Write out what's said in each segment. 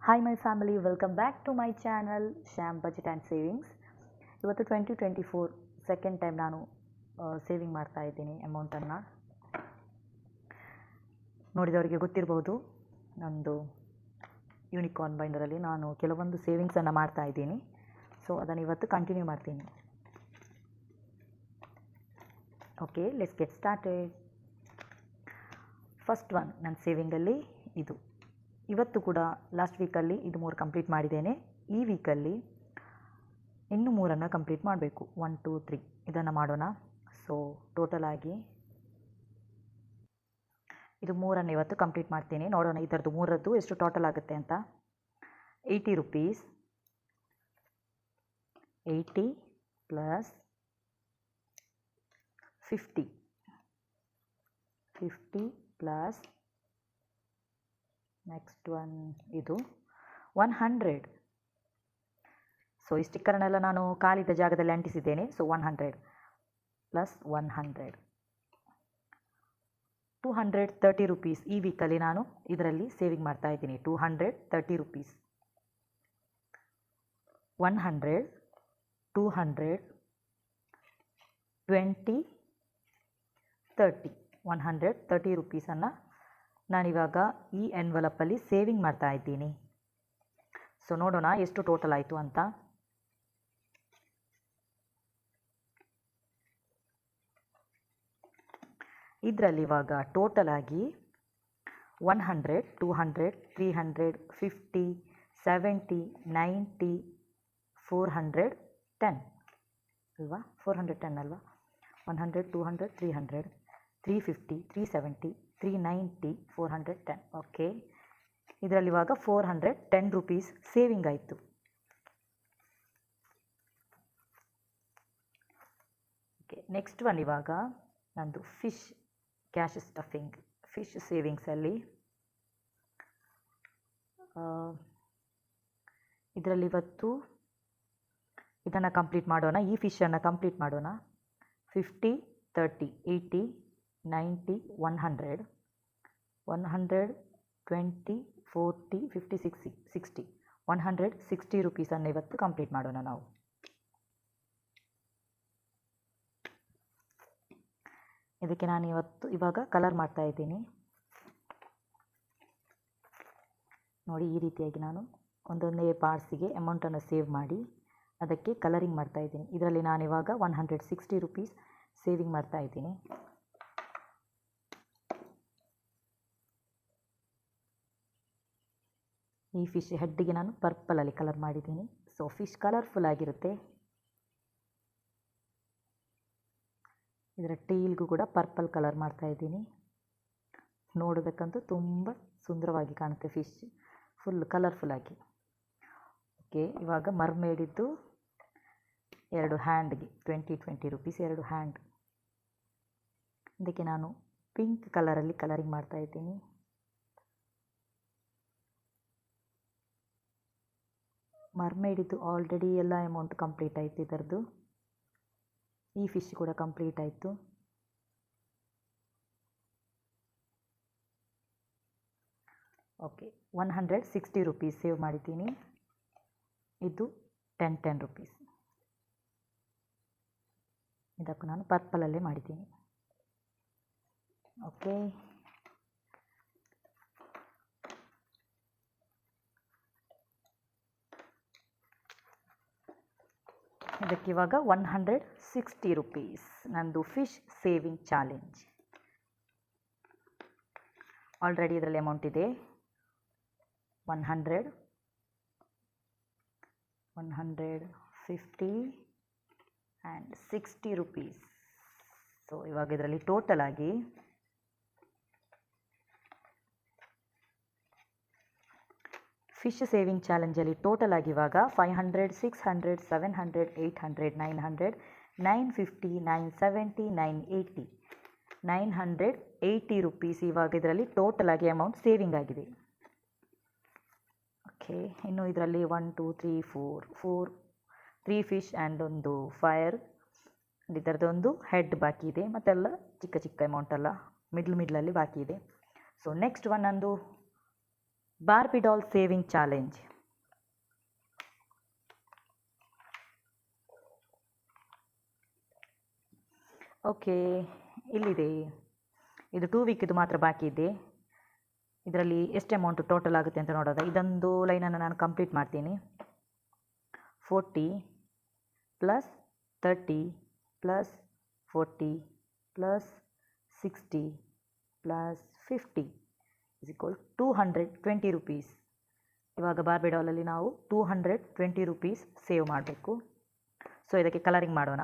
Hi my family, welcome back to my channel Sham Budget and Savings. ಇವತ್ತು 2024 second time ನಾನು saving ಮಾಡ್ತಾ ಇದ್ದೀನಿ ಅಮೌಂಟನ್ನು. ನೋಡಿದವರಿಗೆ ಗೊತ್ತಿರಬಹುದು, ನಂದು ಯೂನಿಕಾರ್ನ್ ಬೈಂಡರಲ್ಲಿ ನಾನು ಕೆಲವೊಂದು ಸೇವಿಂಗ್ಸನ್ನು ಮಾಡ್ತಾ ಇದ್ದೀನಿ. ಸೊ ಅದನ್ನು ಇವತ್ತು ಕಂಟಿನ್ಯೂ ಮಾಡ್ತೀನಿ. Okay, let's get started. First one ನನ್ನ ಸೇವಿಂಗಲ್ಲಿ ಇದು. ಇವತ್ತು ಕೂಡ ಲಾಸ್ಟ್ ವೀಕಲ್ಲಿ ಇದು 3 ಕಂಪ್ಲೀಟ್ ಮಾಡಿದ್ದೇನೆ. ಈ ವೀಕಲ್ಲಿ ಇನ್ನೂ 3 ಕಂಪ್ಲೀಟ್ ಮಾಡಬೇಕು. 1 2 3 ಇದನ್ನು ಮಾಡೋಣ. ಸೊ ಟೋಟಲ್ ಆಗಿ ಇದು 3 ಇವತ್ತು ಕಂಪ್ಲೀಟ್ ಮಾಡ್ತೀನಿ. ನೋಡೋಣ ಇದರದ್ದು 3 ಎಷ್ಟು ಟೋಟಲ್ ಆಗುತ್ತೆ ಅಂತ. 80 rupees, 80 plus 50, 50 plus next one ಇದು 100. ಸೊ ಈ ಸ್ಟಿಕ್ಕರ್ನೆಲ್ಲ ನಾನು ಖಾಲಿದ ಜಾಗದಲ್ಲಿ ಅಂಟಿಸಿದ್ದೇನೆ. ಸೊ 100 ಪ್ಲಸ್ 100, 230 rupees ಈ ವೀಕಲ್ಲಿ ನಾನು ಇದರಲ್ಲಿ ಸೇವಿಂಗ್ ಮಾಡ್ತಾ ಇದ್ದೀನಿ. 230 rupees, 100, 200, 20, 30, 130 rupeesನ್ನು ನಾನಿವಾಗ ಈ ಎನ್ವಲಪ್ಪಲ್ಲಿ ಸೇವಿಂಗ್ ಮಾಡ್ತಾ ಇದ್ದೀನಿ. ಸೊ ನೋಡೋಣ ಎಷ್ಟು ಟೋಟಲ್ ಆಯಿತು ಅಂತ. ಇದರಲ್ಲಿ ಇವಾಗ ಟೋಟಲ್ ಆಗಿ 100, 200, 300, 50, 70, 90, 410 ಅಲ್ವಾ? 410 ಅಲ್ವಾ? 100, 200, 300, 350, 370, 390, 410. ಓಕೆ, ಇದರಲ್ಲಿ ಇವಾಗ 410 rupees ಸೇವಿಂಗ್ ಆಯಿತು. ಓಕೆ, ನೆಕ್ಸ್ಟ್ ಒನ್ ಇವಾಗ ನಂದು ಫಿಶ್ ಕ್ಯಾಶ್ ಸ್ಟಫಿಂಗ್. ಫಿಶ್ ಸೇವಿಂಗ್ಸಲ್ಲಿ ಇದರಲ್ಲಿ ಇವತ್ತು ಇದನ್ನು ಕಂಪ್ಲೀಟ್ ಮಾಡೋಣ. ಈ ಫಿಶನ್ನು ಕಂಪ್ಲೀಟ್ ಮಾಡೋಣ. 50, 30, 80, 90, 100, 100, 20, 40, 50, 60, 160 rupeesನ್ನು ಇವತ್ತು ಕಂಪ್ಲೀಟ್ ಮಾಡೋಣ ನಾವು. ಇದಕ್ಕೆ ನಾನು ಇವಾಗ ಕಲರ್ ಮಾಡ್ತಾ ಇದ್ದೀನಿ. ನೋಡಿ, ಈ ರೀತಿಯಾಗಿ ನಾನು ಒಂದೊಂದೇ ಪಾರ್ಟ್ಸಿಗೆ ಅಮೌಂಟನ್ನು ಸೇವ್ ಮಾಡಿ ಅದಕ್ಕೆ ಕಲರಿಂಗ್ ಮಾಡ್ತಾ ಇದ್ದೀನಿ. ಇದರಲ್ಲಿ ನಾನಿವಾಗ 160 rupees ಸೇವಿಂಗ್ ಮಾಡ್ತಾ ಇದ್ದೀನಿ. ಈ ಫಿಶ್ ಹೆಡ್ಡಿಗೆ ನಾನು ಪರ್ಪಲಲ್ಲಿ ಕಲರ್ ಮಾಡಿದ್ದೀನಿ. ಸೊ ಫಿಶ್ ಕಲರ್ಫುಲ್ ಆಗಿರುತ್ತೆ. ಇದರ ಟೇಲ್ಗೂ ಕೂಡ ಪರ್ಪಲ್ ಕಲರ್ ಮಾಡ್ತಾ ಇದ್ದೀನಿ. ನೋಡೋದಕ್ಕಂತೂ ತುಂಬ ಸುಂದರವಾಗಿ ಕಾಣುತ್ತೆ ಫಿಶ್, ಫುಲ್ ಕಲರ್ಫುಲ್ಲಾಗಿ. ಓಕೆ, ಇವಾಗ ಮರ್ಮೇಡಿದ್ದು 2 ಹ್ಯಾಂಡ್ಗೆ 20 rupees 2 ಹ್ಯಾಂಡ್. ಇದಕ್ಕೆ ನಾನು ಪಿಂಕ್ ಕಲರಲ್ಲಿ ಕಲರಿಂಗ್ ಮಾಡ್ತಾ ಇದ್ದೀನಿ. ಮರ್ಮೇಡಿದ್ದು ಆಲ್ರೆಡಿ ಎಲ್ಲ ಅಮೌಂಟ್ ಕಂಪ್ಲೀಟ್ ಆಯಿತು. ಇದರದ್ದು ಈ ಫಿಶ್ ಕೂಡ ಕಂಪ್ಲೀಟ್ ಆಯಿತು. ಓಕೆ, 160 rupees ಸೇವ್ ಮಾಡಿದ್ದೀನಿ. ಇದು 10 rupees. ಇದಕ್ಕೂ ನಾನು ಪರ್ಪಲಲ್ಲೇ ಮಾಡಿದ್ದೀನಿ. ಓಕೆ, ಇದಕ್ಕಿವಾಗ 160 rupees ನಂದು ಫಿಶ್ ಸೇವಿಂಗ್ ಚಾಲೆಂಜ್. ಆಲ್ರೆಡಿ ಇದರಲ್ಲಿ ಅಮೌಂಟ್ ಇದೆ. 100, 150 ಆ್ಯಂಡ್ 60 rupees. ಸೊ ಇವಾಗ ಇದರಲ್ಲಿ ಟೋಟಲ್ ಆಗಿ ಫಿಶ್ ಸೇವಿಂಗ್ ಚಾಲೆಂಜಲ್ಲಿ ಟೋಟಲ್ ಆಗಿ ಇವಾಗ 500, 600, 700, 800, 900, 950, 970, 980, 980 rupees ಇವಾಗ ಇದರಲ್ಲಿ ಟೋಟಲ್ ಆಗಿ ಅಮೌಂಟ್ ಸೇವಿಂಗ್ ಆಗಿದೆ. ಓಕೆ, ಇನ್ನು ಇದರಲ್ಲಿ 1 2 3 4 3 ಫಿಶ್ ಆ್ಯಂಡ್ ಒಂದು ಫೈರ್, ಇದರದೊಂದು ಹೆಡ್ ಬಾಕಿ ಇದೆ. ಮತ್ತೆಲ್ಲ ಚಿಕ್ಕ ಚಿಕ್ಕ ಅಮೌಂಟೆಲ್ಲ ಮಿಡ್ಲಲ್ಲಿ ಬಾಕಿ ಇದೆ. ಸೊ ನೆಕ್ಸ್ಟ್ ಒನ್ ನಂದು Barbie doll saving challenge. Okay, ಇಲ್ಲಿದೆ. ಇದು 2 ವೀಕಿದು ಮಾತ್ರ ಬಾಕಿ ಇದೆ. ಇದರಲ್ಲಿ ಎಷ್ಟು ಅಮೌಂಟ್ ಟೋಟಲ್ ಆಗುತ್ತೆ ಅಂತ ನೋಡೋದ. ಇದೊಂದು ಲೈನನ್ನು ನಾನು ಕಂಪ್ಲೀಟ್ ಮಾಡ್ತೀನಿ. 40 plus 30 plus 40 plus 60 plus 50 is equal 220 rupees. ಇವಾಗ ಬಾರ್ಬಿ ಡಾಲಲ್ಲಿ ನಾವು 220 ರುಪೀಸ್ ಸೇವ್ ಮಾಡಬೇಕು. ಸೊ ಇದಕ್ಕೆ ಕಲರಿಂಗ್ ಮಾಡೋಣ.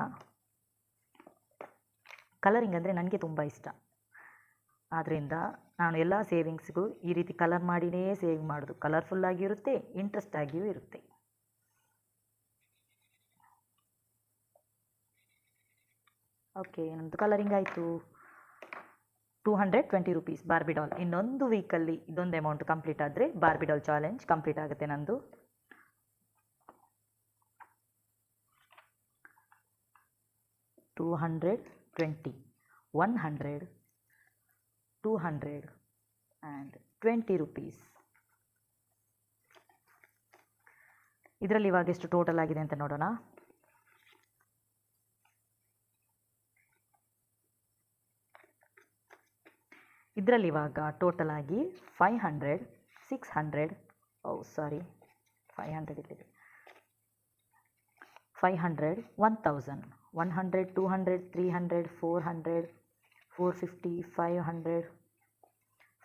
ಕಲರಿಂಗ್ ಅಂದರೆ ನನಗೆ ತುಂಬ ಇಷ್ಟ. ಆದ್ದರಿಂದ ನಾನು ಎಲ್ಲ ಸೇವಿಂಗ್ಸ್ಗೂ ಈ ರೀತಿ ಕಲರ್ ಮಾಡಿಯೇ ಸೇವಿಂಗ್ ಮಾಡೋದು. ಕಲರ್ಫುಲ್ಲಾಗಿರುತ್ತೆ, ಇಂಟ್ರೆಸ್ಟ್ ಆಗಿಯೂ ಇರುತ್ತೆ. ಓಕೆ, ನಮ್ಮದು ಕಲರಿಂಗ್ ಆಯಿತು. 220 ರುಪೀಸ್ ಬಾರ್ಬಿ ಡಾಲ್. ಇನ್ನೊಂದು ವೀಕಲ್ಲಿ ಇದೊಂದು ಅಮೌಂಟ್ ಕಂಪ್ಲೀಟ್ ಆದರೆ ಬಾರ್ಬಿ ಡಾಲ್ ಚಾಲೆಂಜ್ ಕಂಪ್ಲೀಟ್ ಆಗುತ್ತೆ ನಂದು. $220, 100, 200 and 20 ರುಪೀಸ್. ಇದರಲ್ಲಿ ಇವಾಗ ಎಷ್ಟು ಟೋಟಲ್ ಆಗಿದೆ ಅಂತ ನೋಡೋಣ. ಇದರಲ್ಲಿ ಇವಾಗ ಟೋಟಲ್ ಆಗಿ 500, 600, 500 ಇಲ್ಲಿದೆ. 500, 1000, 100, 200, 300, 400, 450, 500,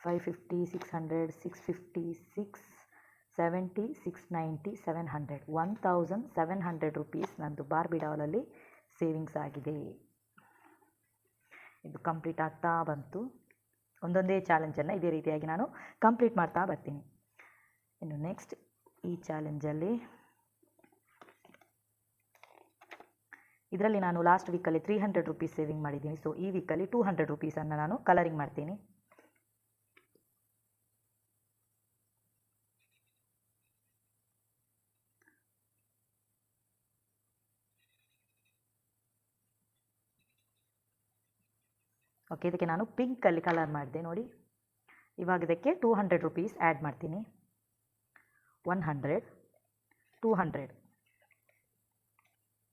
550, 600, 650, 670, 690, 700, 1700 ರುಪೀಸ್ ನಂದು ಬಾರ್ಬಿ ಡಾಲಲ್ಲಿ ಸೇವಿಂಗ್ಸ್ ಆಗಿದೆ. ಇದು ಕಂಪ್ಲೀಟ್ ಆಗ್ತಾ ಬಂತು. ಒಂದೊಂದೇ ಚಾಲೆಂಜನ್ನು ಇದೇ ರೀತಿಯಾಗಿ ನಾನು ಕಂಪ್ಲೀಟ್ ಮಾಡ್ತಾ ಬರ್ತೀನಿ. ಇನ್ನು ನೆಕ್ಸ್ಟ್ ಈ ಚಾಲೆಂಜಲ್ಲಿ ಇದರಲ್ಲಿ ನಾನು ಲಾಸ್ಟ್ ವೀಕಲ್ಲಿ 300 ರುಪೀಸ್ ಸೇವಿಂಗ್ ಮಾಡಿದ್ದೀನಿ. ಸೊ ಈ ವೀಕಲ್ಲಿ 200 ರುಪೀಸನ್ನು ನಾನು ಕಲರಿಂಗ್ ಮಾಡ್ತೀನಿ. ಓಕೆ, ಇದಕ್ಕೆ ನಾನು ಪಿಂಕಲ್ಲಿ ಕಲರ್ ಮಾಡಿದೆ ನೋಡಿ. ಇವಾಗ ಇದಕ್ಕೆ 200 ರುಪೀಸ್ ಆ್ಯಡ್ ಮಾಡ್ತೀನಿ. 100, 200.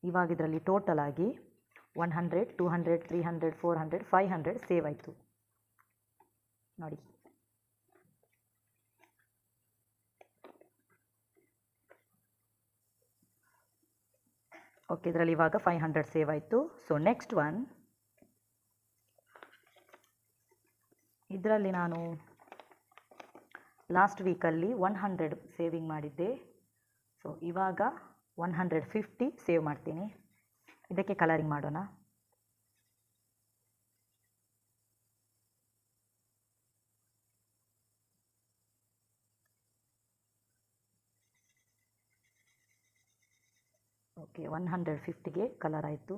ಇವಾಗ ಇದರಲ್ಲಿ ಟೋಟಲ್ ಆಗಿ 100, 200, 300, 400, 500 ಸೇವ್ ಆಯಿತು ನೋಡಿ. ಓಕೆ, ಇದರಲ್ಲಿ ಇವಾಗ 500 ಸೇವ್ ಆಯಿತು. ಸೊ ನೆಕ್ಸ್ಟ್ ಒನ್, ಇದರಲ್ಲಿ ನಾನು ಲಾಸ್ಟ್ ವೀಕಲ್ಲಿ 100 ಸೇವಿಂಗ್ ಮಾಡಿದ್ದೆ. ಸೊ ಇವಾಗ 150 ಸೇವ್ ಮಾಡ್ತೀನಿ. ಇದಕ್ಕೆ ಕಲರಿಂಗ್ ಮಾಡೋಣ. ಓಕೆ, 150ಗೆ ಕಲರ್ ಆಯಿತು.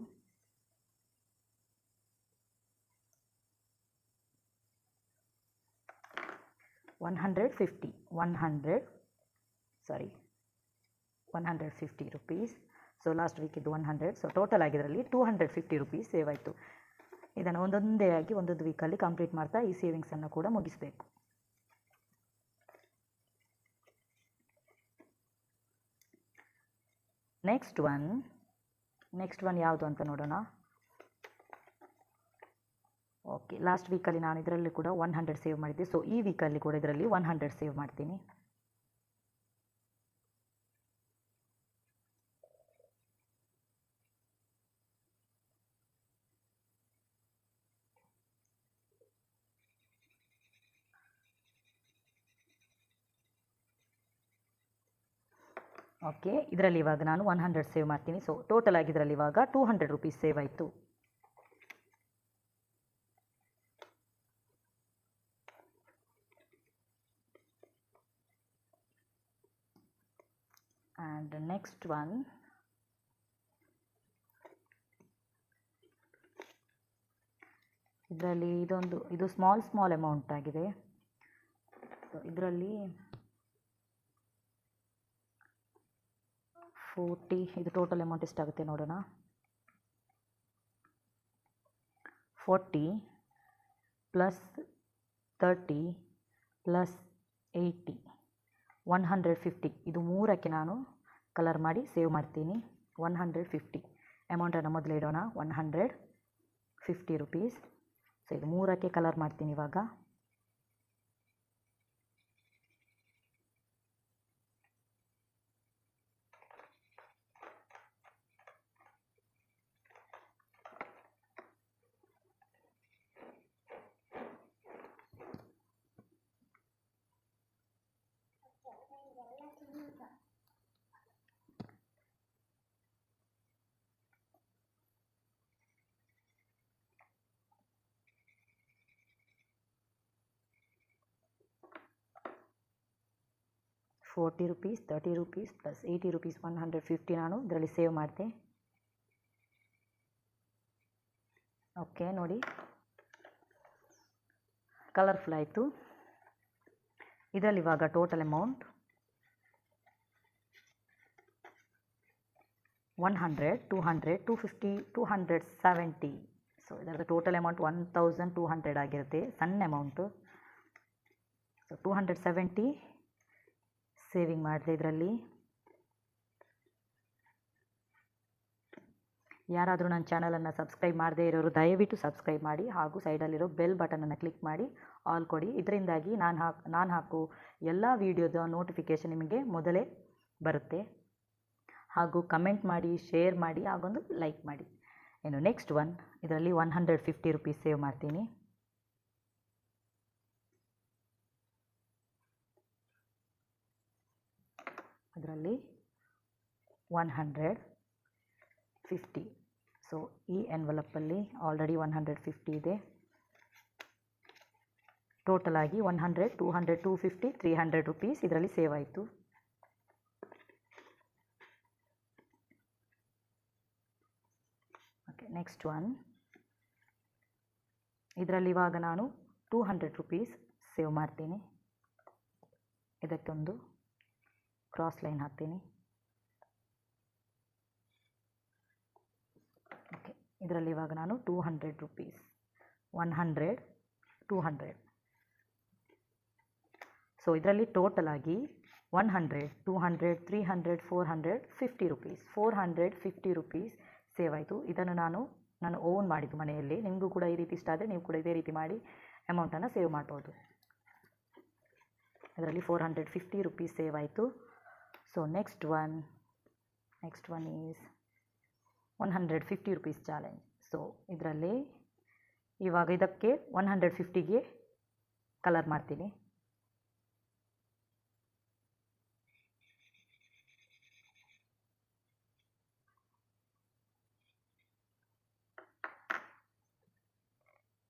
$150 ರುಪೀಸ್. ಸೊ ಲಾಸ್ಟ್ ವೀಕಿದ್ದು 100. ಸೊ ಟೋಟಲ್ ಆಗಿದ್ರಲ್ಲಿ 250 ರುಪೀಸ್ ಸೇವ್ ಆಯಿತು. ಇದನ್ನು ಒಂದೊಂದೇ ಆಗಿ ಒಂದೊಂದು ವೀಕಲ್ಲಿ ಕಂಪ್ಲೀಟ್ ಮಾಡ್ತಾ ಈ ಸೇವಿಂಗ್ಸನ್ನು ಕೂಡ ಮುಗಿಸಬೇಕು. ನೆಕ್ಸ್ಟ್ ಒನ್ ಯಾವುದು ಅಂತ ನೋಡೋಣ. ಓಕೆ, ಲಾಸ್ಟ್ ವೀಕಲ್ಲಿ ನಾನು ಇದರಲ್ಲಿ ಕೂಡ 100 ಸೇವ್ ಮಾಡಿದ್ದೆ. ಸೊ ಈ ವೀಕಲ್ಲಿ ಕೂಡ ಇದರಲ್ಲಿ 100 ಸೇವ್ ಮಾಡ್ತೀನಿ. ಓಕೆ, ಇದರಲ್ಲಿ ಇವಾಗ ನಾನು 100 ಸೇವ್ ಮಾಡ್ತೀನಿ. ಸೊ ಟೋಟಲ್ ಆಗಿ ಇದರಲ್ಲಿ ಇವಾಗ 200 ರುಪೀಸ್ ಸೇವ್ ಆಯಿತು. ಆ್ಯಂಡ್ ನೆಕ್ಸ್ಟ್ ಒನ್, ಇದರಲ್ಲಿ ಇದು ಸ್ಮಾಲ್ ಅಮೌಂಟ್ ಆಗಿದೆ. ಸೊ ಇದರಲ್ಲಿ 40, ಇದು ಟೋಟಲ್ ಅಮೌಂಟ್ ಎಷ್ಟಾಗುತ್ತೆ ನೋಡೋಣ. 40 ಪ್ಲಸ್ 30 ಪ್ಲಸ್ 80 150 ಇದು ಮೂರಕ್ಕೆ ನಾನು ಕಲರ್ ಮಾಡಿ ಸೇವ್ ಮಾಡ್ತೀನಿ. 150 ಅಮೌಂಟನ್ನು ಮೊದಲು ಇಡೋಣ. 150 ರುಪೀಸ್. ಸೊ ಇದು ಮೂರಕ್ಕೆ ಕಲರ್ ಮಾಡ್ತೀನಿ ಇವಾಗ. ₹40, ₹30 ಪ್ಲಸ್ ₹80 150 ನಾನು ಇದರಲ್ಲಿ ಸೇವ್ ಮಾಡಿದೆ. ಓಕೆ ನೋಡಿ, ಕಲರ್ಫುಲ್ ಆಯಿತು. ಇದರಲ್ಲಿ ಇವಾಗ ಟೋಟಲ್ ಅಮೌಂಟ್ 100, 200, 250, 270. ಸೊ ಇದರದ್ದು ಟೋಟಲ್ ಅಮೌಂಟ್ 1200 ಆಗಿರುತ್ತೆ. ಸಣ್ಣ ಅಮೌಂಟು. ಸೊ 270 ಸೇವಿಂಗ್ ಮಾಡಿದೆ ಇದರಲ್ಲಿ. ಯಾರಾದರೂ ನನ್ನ ಚಾನಲನ್ನು ಸಬ್ಸ್ಕ್ರೈಬ್ ಮಾಡದೇ ಇರೋರು ದಯವಿಟ್ಟು ಸಬ್ಸ್ಕ್ರೈಬ್ ಮಾಡಿ, ಹಾಗೂ ಸೈಡಲ್ಲಿರೋ ಬೆಲ್ ಬಟನನ್ನು ಕ್ಲಿಕ್ ಮಾಡಿ ಆಲ್ ಕೊಡಿ. ಇದರಿಂದಾಗಿ ನಾನು ಹಾಕೋ ಎಲ್ಲ ವೀಡಿಯೋದ ನೋಟಿಫಿಕೇಷನ್ ನಿಮಗೆ ಮೊದಲೇ ಬರುತ್ತೆ. ಹಾಗೂ ಕಮೆಂಟ್ ಮಾಡಿ, ಶೇರ್ ಮಾಡಿ, ಹಾಗೊಂದು ಲೈಕ್ ಮಾಡಿ. ಇನ್ನು ನೆಕ್ಸ್ಟ್ ಒನ್, ಇದರಲ್ಲಿ 150 ರುಪೀಸ್ ಸೇವ್ ಮಾಡ್ತೀನಿ. ಅದರಲ್ಲಿ 150. ಸೊ ಈ ಎನ್ವಲಪ್ಪಲ್ಲಿ ಆಲ್ರೆಡಿ 150 ಇದೆ. ಟೋಟಲ್ ಆಗಿ 100, 200, 250, 300 ರುಪೀಸ್ ಇದರಲ್ಲಿ ಸೇವ್ ಆಯಿತು. ಓಕೆ, ನೆಕ್ಸ್ಟ್ ಒನ್, ಇದರಲ್ಲಿ ಇವಾಗ ನಾನು 200 ರುಪೀಸ್ ಸೇವ್ ಮಾಡ್ತೀನಿ. ಇದಕ್ಕೊಂದು ಕ್ರಾಸ್ ಲೈನ್ ಹಾಕ್ತೀನಿ. ಓಕೆ, ಇದರಲ್ಲಿ ಇವಾಗ ನಾನು 200 ರುಪೀಸ್, 100, 200. ಸೊ ಇದರಲ್ಲಿ ಟೋಟಲ್ ಆಗಿ 100, 200, 300, 450 ರುಪೀಸ್, 450 ರುಪೀಸ್ ಸೇವ್ ಆಯಿತು. ಇದನ್ನು ನಾನು ಓನ್ ಮಾಡಿದ್ದು ಮನೆಯಲ್ಲಿ. ನಿಮಗೂ ಕೂಡ ಈ ರೀತಿ ಇಷ್ಟ ಆದರೆ ನೀವು ಕೂಡ ಇದೇ ರೀತಿ ಮಾಡಿ ಅಮೌಂಟನ್ನು ಸೇವ್ ಮಾಡ್ಬೋದು. ಇದರಲ್ಲಿ 450 ರುಪೀಸ್ ಸೇವ್ ಆಯಿತು. So next one is 150 rupees challenge. So ಇದರಲ್ಲಿ ಇವಾಗ ಇದಕ್ಕೆ 150ಗೆ ಕಲರ್ ಮಾಡ್ತೀನಿ.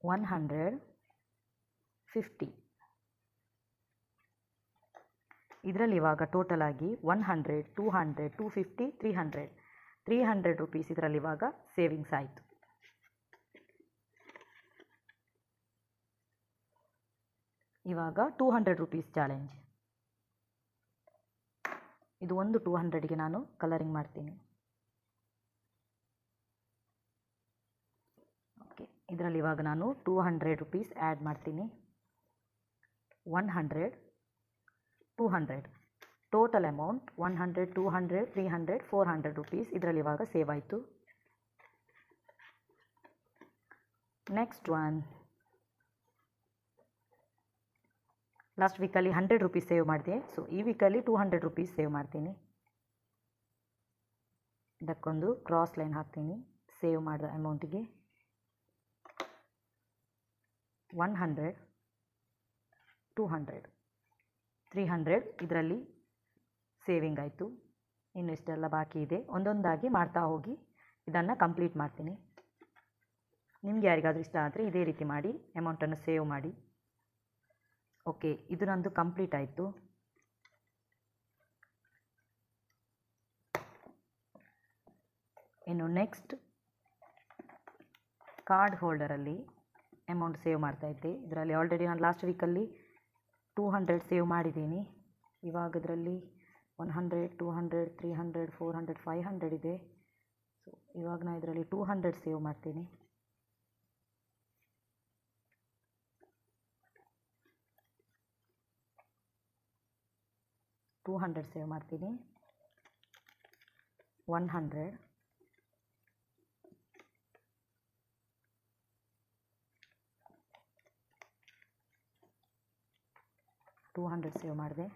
$150. ಇದರಲ್ಲಿ ಇವಾಗ ಟೋಟಲ್ ಆಗಿ 100, 200, 250, 300 ರುಪೀಸ್ ಇದರಲ್ಲಿ ಇವಾಗ ಸೇವಿಂಗ್ಸ್ ಆಯಿತು. ಇವಾಗ 200 ರುಪೀಸ್ ಚಾಲೆಂಜ್. ಇದು ಒಂದು 200ಗೆ ನಾನು ಕಲರಿಂಗ್ ಮಾಡ್ತೀನಿ. ಓಕೆ, ಇದರಲ್ಲಿ ಇವಾಗ ನಾನು 200 ರುಪೀಸ್ ಆ್ಯಡ್ ಮಾಡ್ತೀನಿ. 100, 200 ಟೋಟಲ್ ಅಮೌಂಟ್ 100, 200, 300, 400 ರುಪೀಸ್ ಇದರಲ್ಲಿ ಇವಾಗ ಸೇವ್ ಆಯಿತು. ನೆಕ್ಸ್ಟ್ ಒನ್, ಲಾಸ್ಟ್ ವೀಕಲ್ಲಿ 100 ರುಪೀಸ್ ಸೇವ್ ಮಾಡಿದೆ. ಸೊ ಈ ವೀಕಲ್ಲಿ 200 ರುಪೀಸ್ ಸೇವ್ ಮಾಡ್ತೀನಿ. ಇದಕ್ಕೊಂದು ಕ್ರಾಸ್ ಲೈನ್ ಹಾಕ್ತೀನಿ ಸೇವ್ ಮಾಡಿದ ಅಮೌಂಟಿಗೆ. 100, 200, 300 ಇದರಲ್ಲಿ ಸೇವಿಂಗ್ ಆಯಿತು. ಇನ್ನು ಇಷ್ಟೆಲ್ಲ ಬಾಕಿ ಇದೆ. ಒಂದೊಂದಾಗಿ ಮಾಡ್ತಾ ಹೋಗಿ ಇದನ್ನು ಕಂಪ್ಲೀಟ್ ಮಾಡ್ತೀನಿ. ನಿಮ್ಗೆ ಯಾರಿಗಾದರೂ ಇಷ್ಟ ಆದರೆ ಇದೇ ರೀತಿ ಮಾಡಿ ಅಮೌಂಟನ್ನು ಸೇವ್ ಮಾಡಿ. ಓಕೆ, ಇದು ನಂದು ಕಂಪ್ಲೀಟ್ ಆಯಿತು. ಇನ್ನು ನೆಕ್ಸ್ಟ್ ಕಾರ್ಡ್ ಹೋಲ್ಡರಲ್ಲಿ ಅಮೌಂಟ್ ಸೇವ್ ಮಾಡ್ತಾಯಿದ್ದೆ. ಇದರಲ್ಲಿ ಆಲ್ರೆಡಿ ನಾನು ಲಾಸ್ಟ್ ವೀಕಲ್ಲಿ 200 ಸೇವ್ ಮಾಡಿದ್ದೀನಿ. ಇವಾಗ ಇದರಲ್ಲಿ 100, 200, 300, 400, 500 ಇದೆ. ಸೊ ಇವಾಗ ನಾನು ಇದರಲ್ಲಿ 200 ಸೇವ್ ಮಾಡ್ತೀನಿ. 200 ಸೇವ್ ಮಾಡ್ತೀನಿ. 100, 200 ಸೇವ್ ಮಾಡಿದೆ.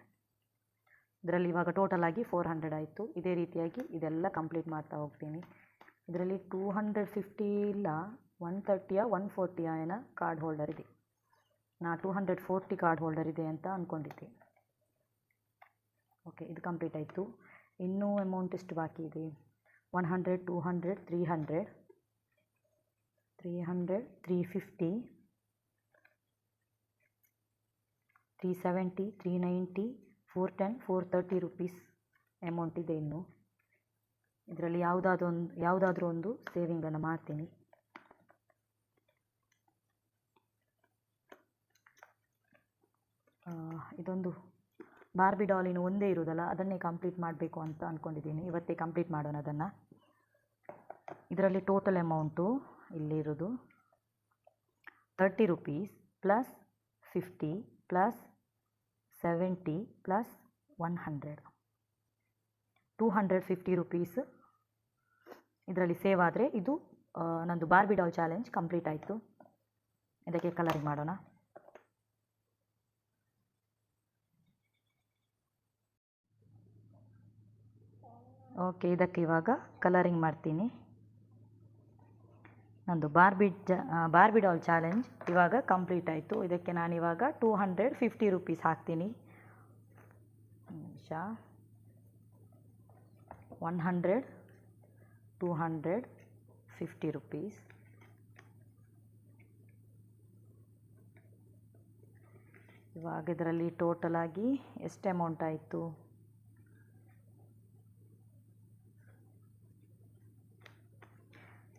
ಇದರಲ್ಲಿ ಇವಾಗ ಟೋಟಲ್ ಆಗಿ 400 ಆಯಿತು. ಇದೇ ರೀತಿಯಾಗಿ ಇದೆಲ್ಲ ಕಂಪ್ಲೀಟ್ ಮಾಡ್ತಾ ಹೋಗ್ತೀನಿ. ಇದರಲ್ಲಿ 250 ಇಲ್ಲ, 130 140 ಏನೋ ಕಾರ್ಡ್ ಹೋಲ್ಡರ್ ಇದೆ. ನಾ 240 ಕಾರ್ಡ್ ಹೋಲ್ಡರ್ ಇದೆ ಅಂತ ಅಂದ್ಕೊಂಡಿದ್ದೆ. ಓಕೆ, ಇದು ಕಂಪ್ಲೀಟ್ ಆಯಿತು. ಇನ್ನೂ ಅಮೌಂಟ್ ಎಷ್ಟು ಬಾಕಿ ಇದೆ? 100, 200, 300, 350, 370, 390, 410, 430 ರುಪೀಸ್ ಅಮೌಂಟ್ ಇದೆ ಇನ್ನು. ಇದರಲ್ಲಿ ಯಾವುದಾದ್ರೂ ಒಂದು ಸೇವಿಂಗನ್ನು ಮಾಡ್ತೀನಿ. ಇದೊಂದು ಬಾರ್ಬಿ ಡಾಲಿನ ಒಂದೇ ಇರೋದಲ್ಲ, ಅದನ್ನೇ ಕಂಪ್ಲೀಟ್ ಮಾಡಬೇಕು ಅಂತ ಅಂದ್ಕೊಂಡಿದ್ದೀನಿ. ಇವತ್ತೇ ಕಂಪ್ಲೀಟ್ ಮಾಡೋಣ ಅದನ್ನು. ಇದರಲ್ಲಿ ಟೋಟಲ್ ಅಮೌಂಟು ಇಲ್ಲಿರೋದು 30 rupees plus 50 plus 70 plus 100, 250 rupees ಇದರಲ್ಲಿ ಸೇವ್ ಆದರೆ ಇದು ನಂದು ಬಾರ್ಬಿ ಡಾಲ್ ಚಾಲೆಂಜ್ ಕಂಪ್ಲೀಟ್ ಆಯಿತು. ಇದಕ್ಕೆ ಕಲರಿಂಗ್ ಮಾಡೋಣ. ಓಕೆ, ಇದಕ್ಕೆ ಇವಾಗ ಕಲರಿಂಗ್ ಮಾಡ್ತೀನಿ. ನಂದು ಬಾರ್ಬಿ ಡಾಲ್ ಚಾಲೆಂಜ್ ಇವಾಗ ಕಂಪ್ಲೀಟ್ ಆಯಿತು. ಇದಕ್ಕೆ ನಾನಿವಾಗ 250 ರುಪೀಸ್ ಹಾಕ್ತೀನಿ. 100, 250 ರುಪೀಸ್. ಇವಾಗ ಇದರಲ್ಲಿ ಟೋಟಲ್ ಆಗಿ ಎಷ್ಟು ಅಮೌಂಟ್ ಆಯಿತು?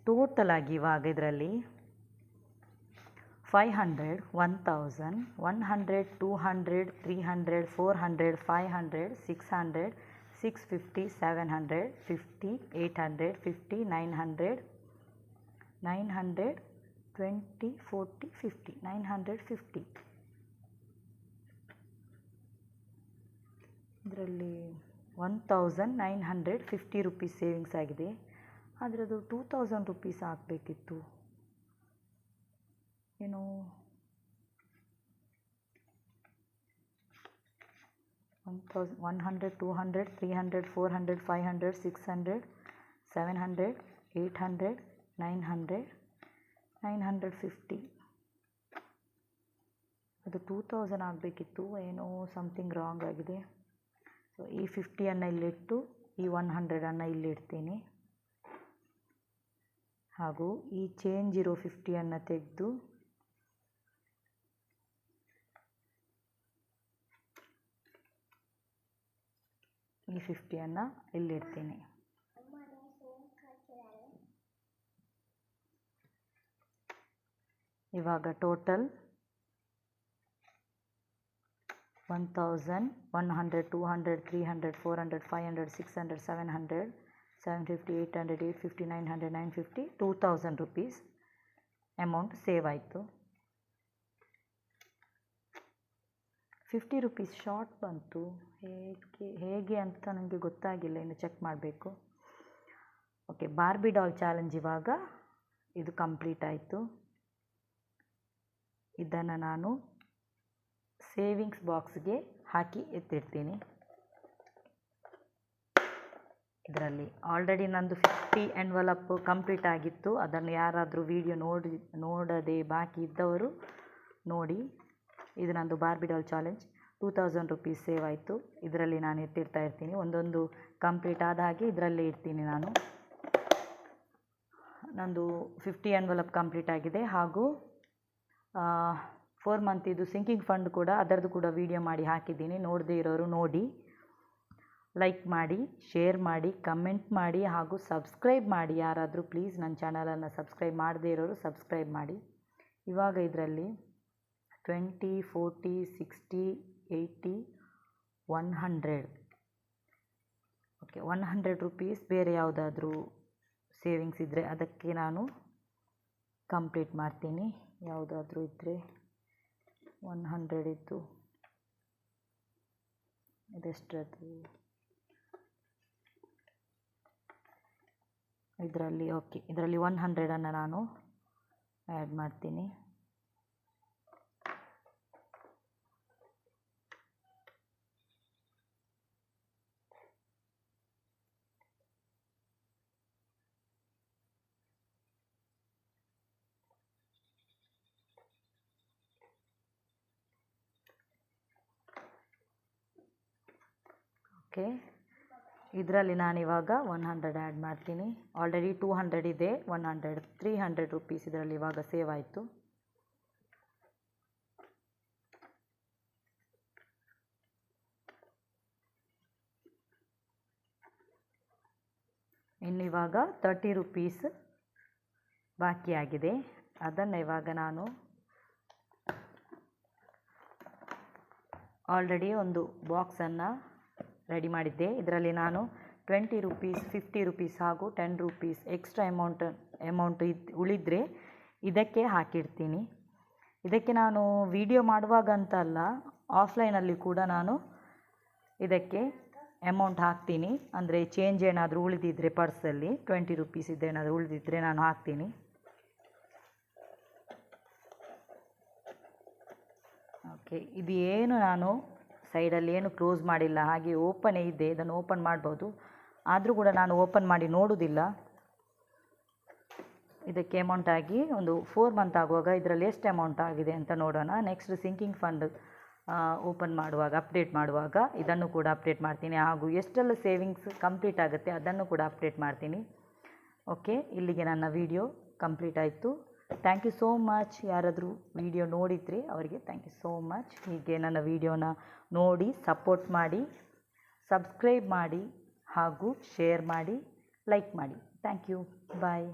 ಟೋಟಲ್ ಆಗಿ ಇವಾಗ ಇದರಲ್ಲಿ 500, 1000, 100, 200, 300, 400, 500, 600, 650, 700, 50, 800, 50, 900, 20, 40, 50, 950. ಇದರಲ್ಲಿ 1950 ರುಪೀಸ್ ಸೇವಿಂಗ್ಸ್ ಆಗಿದೆ. ಆದರೆ ಅದು 2000 ರುಪೀಸ್ ಆಗಬೇಕಿತ್ತು ಏನೋ. 100, 200, 300, 400, 500, 600, 700, 800, 900, 950. ಅದು 2000 ಆಗಬೇಕಿತ್ತು, ಏನೋ ಸಮಥಿಂಗ್ ರಾಂಗ್ ಆಗಿದೆ. ಸೊ ಈ 50 ಇಲ್ಲಿಟ್ಟು ಈ 100 ಇಲ್ಲಿಡ್ತೀನಿ. ಹಾಗೂ ಈ ಚೇಂಜ್ ಇರೋ 50 ತೆಗೆದು ಈ 50 ಇಲ್ಲಿಡ್ತೀನಿ. ಇವಾಗ ಟೋಟಲ್ 1000, 100, 200, 300, 400, 500, 600, 700, 750, 800, 850, 900, 950, 2000 ರುಪೀಸ್ ಅಮೌಂಟ್ ಸೇವ್ ಆಯಿತು. 50 ರುಪೀಸ್ ಶಾರ್ಟ್ ಬಂತು, ಹೇಗೆ ಅಂತ ನನಗೆ ಗೊತ್ತಾಗಿಲ್ಲ, ಇನ್ನು ಚೆಕ್ ಮಾಡಬೇಕು. ಓಕೆ, ಬಾರ್ಬಿ ಡಾಲ್ ಚಾಲೆಂಜ್ ಇವಾಗ ಇದು ಕಂಪ್ಲೀಟ್ ಆಯಿತು. ಇದನ್ನು ನಾನು ಸೇವಿಂಗ್ಸ್ ಬಾಕ್ಸ್ಗೆ ಹಾಕಿ ಎತ್ತಿಡ್ತೀನಿ. ಇದರಲ್ಲಿ ಆಲ್ರೆಡಿ ನಂದು 50 ಎನ್ವಲಪ್ ಕಂಪ್ಲೀಟ್ ಆಗಿತ್ತು. ಅದನ್ನು ಯಾರಾದರೂ ವಿಡಿಯೋ ನೋಡದೆ ಬಾಕಿ ಇದ್ದವರು ನೋಡಿ. ಇದು ನಂದು Barbie doll challenge 2000 rupees save ಆಯಿತು. ಇದರಲ್ಲಿ ನಾನು ಎತ್ತಿಡ್ತಾ ಇರ್ತೀನಿ. ಒಂದೊಂದು ಕಂಪ್ಲೀಟ್ ಆದ ಹಾಗೆ ಇದರಲ್ಲೇ ಇಡ್ತೀನಿ ನಾನು. ನಂದು 50 ಎನ್ವಲಪ್ ಕಂಪ್ಲೀಟ್ ಆಗಿದೆ. ಹಾಗೂ 4 ಮಂತ್ ಇದು ಸಿಂಕಿಂಗ್ ಫಂಡ್ ಕೂಡ, ಅದರದ್ದು ಕೂಡ ವಿಡಿಯೋ ಮಾಡಿ ಹಾಕಿದ್ದೀನಿ. ನೋಡದೇ ಇರೋರು ನೋಡಿ. ಲೈಕ್ ಮಾಡಿ, ಶೇರ್ ಮಾಡಿ, ಕಮೆಂಟ್ ಮಾಡಿ ಹಾಗೂ ಸಬ್ಸ್ಕ್ರೈಬ್ ಮಾಡಿ. ಯಾರಾದರೂ ಪ್ಲೀಸ್ ನನ್ನ ಚಾನಲನ್ನು ಸಬ್ಸ್ಕ್ರೈಬ್ ಮಾಡದೇ ಇರೋರು ಸಬ್ಸ್ಕ್ರೈಬ್ ಮಾಡಿ. ಇವಾಗ ಇದರಲ್ಲಿ 20, 40, 60, 80, 100. ಓಕೆ, 100 ರುಪೀಸ್ ಬೇರೆ ಯಾವುದಾದ್ರೂ ಸೇವಿಂಗ್ಸ್ ಇದ್ದರೆ ಅದಕ್ಕೆ ನಾನು ಕಂಪ್ಲೀಟ್ ಮಾಡ್ತೀನಿ. ಯಾವುದಾದ್ರೂ ಇದ್ದರೆ 100 ಇದ್ದು ಇದೆಷ್ಟರದ್ದು ಇದರಲ್ಲಿ ಓಕೆ, ಇದರಲ್ಲಿ 100 ನಾನು ಆ್ಯಡ್ ಮಾಡ್ತೀನಿ. ಓಕೆ, ಇದರಲ್ಲಿ ನಾನಿವಾಗ 100 ಆ್ಯಡ್ ಮಾಡ್ತೀನಿ. ಆಲ್ರೆಡಿ 200 ಇದೆ, 100 300 ರುಪೀಸ್ ಇದರಲ್ಲಿ ಇವಾಗ ಸೇವ್ ಆಯಿತು. ಇನ್ನಿವಾಗ 30 ರುಪೀಸ್ ಬಾಕಿಯಾಗಿದೆ. ಅದನ್ನು ಇವಾಗ ನಾನು ಆಲ್ರೆಡಿ ಒಂದು ಬಾಕ್ಸನ್ನು ರೆಡಿ ಮಾಡಿದ್ದೆ. ಇದರಲ್ಲಿ ನಾನು 20 ರುಪೀಸ್, 50 ರುಪೀಸ್ ಹಾಗೂ 10 ರುಪೀಸ್ ಎಕ್ಸ್ಟ್ರಾ ಅಮೌಂಟ್ ಉಳಿದರೆ ಇದಕ್ಕೆ ಹಾಕಿಡ್ತೀನಿ. ಇದಕ್ಕೆ ನಾನು ವಿಡಿಯೋ ಮಾಡುವಾಗ ಅಂತ ಅಲ್ಲ, ಆಫ್ಲೈನಲ್ಲಿ ಕೂಡ ನಾನು ಇದಕ್ಕೆ ಅಮೌಂಟ್ ಹಾಕ್ತೀನಿ. ಅಂದರೆ ಚೇಂಜ್ ಏನಾದರೂ ಉಳಿದಿದ್ದರೆ ಪರ್ಸಲ್ಲಿ 20 ರುಪೀಸ್ ಇದೇನಾದರೂ ಉಳಿದಿದ್ದರೆ ನಾನು ಹಾಕ್ತೀನಿ. ಓಕೆ, ಇದು ಏನು ನಾನು ಸೈಡಲ್ಲಿ ಏನು ಕ್ಲೋಸ್ ಮಾಡಿಲ್ಲ, ಹಾಗೆ ಓಪನೇ ಇದೆ. ಇದನ್ನು ಓಪನ್ ಮಾಡ್ಬೋದು, ಆದರೂ ಕೂಡ ನಾನು ಓಪನ್ ಮಾಡಿ ನೋಡೋದಿಲ್ಲ. ಇದಕ್ಕೆ ಅಮೌಂಟ್ ಆಗಿ ಒಂದು 4 ಮಂತ್ ಆಗುವಾಗ ಇದರಲ್ಲಿ ಎಷ್ಟು ಅಮೌಂಟ್ ಆಗಿದೆ ಅಂತ ನೋಡೋಣ. ನೆಕ್ಸ್ಟ್ ಸಿಂಕಿಂಗ್ ಫಂಡ್ ಓಪನ್ ಮಾಡುವಾಗ, ಅಪ್ಡೇಟ್ ಮಾಡುವಾಗ ಇದನ್ನು ಕೂಡ ಅಪ್ಡೇಟ್ ಮಾಡ್ತೀನಿ. ಹಾಗೂ ಎಷ್ಟೆಲ್ಲ ಸೇವಿಂಗ್ಸ್ ಕಂಪ್ಲೀಟ್ ಆಗುತ್ತೆ ಅದನ್ನು ಕೂಡ ಅಪ್ಡೇಟ್ ಮಾಡ್ತೀನಿ. ಓಕೆ, ಇಲ್ಲಿಗೆ ನನ್ನ ವಿಡಿಯೋ ಕಂಪ್ಲೀಟ್ ಆಯಿತು. Thank you so much. ಯಾರಾದರೂ ವಿಡಿಯೋ ನೋಡಿದರೆ ಅವರಿಗೆ ಥ್ಯಾಂಕ್ ಯು ಸೋ ಮಚ್. ಹೀಗೆ ನನ್ನ ವಿಡಿಯೋನ ನೋಡಿ ಸಪೋರ್ಟ್ ಮಾಡಿ, ಸಬ್ಸ್ಕ್ರೈಬ್ ಮಾಡಿ ಹಾಗೂ ಶೇರ್ ಮಾಡಿ, ಲೈಕ್ ಮಾಡಿ. Thank you. ಬಾಯ್.